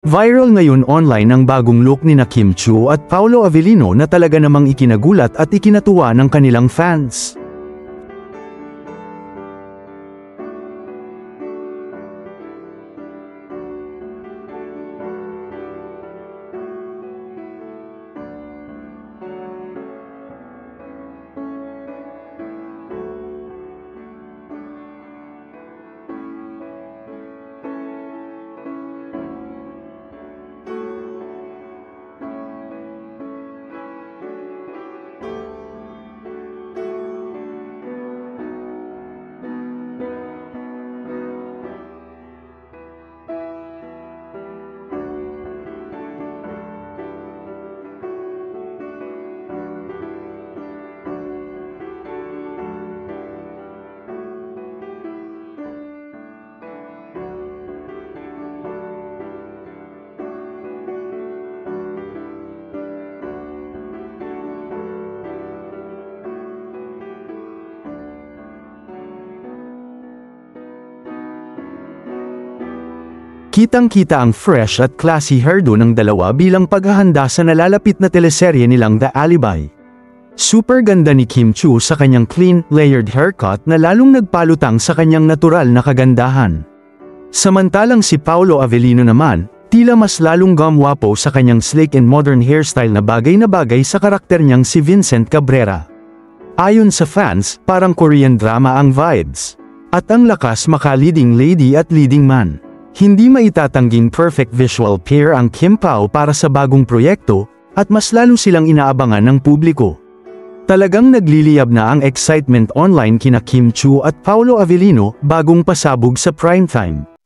Viral ngayon online ang bagong look ni Kim Chiu at Paolo Avellino na talaga namang ikinagulat at ikinatuwa ng kanilang fans. Kitang-kita ang fresh at classy hairdo ng dalawa bilang paghahanda sa nalalapit na teleserye nilang The Alibi. Super ganda ni Kim Chiu sa kanyang clean, layered haircut na lalong nagpalutang sa kanyang natural na kagandahan. Samantalang si Paolo Avellino naman, tila mas lalong gumwapo sa kanyang sleek and modern hairstyle na bagay sa karakter niyang si Vincent Cabrera. Ayon sa fans, parang Korean drama ang vibes. At ang lakas maka-leading lady at leading man. Hindi maitatangging perfect visual pair ang Kim Pao para sa bagong proyekto, at mas lalo silang inaabangan ng publiko. Talagang nagliliyab na ang excitement online kina Kim Chiu at Paolo Avellino bagong pasabog sa primetime.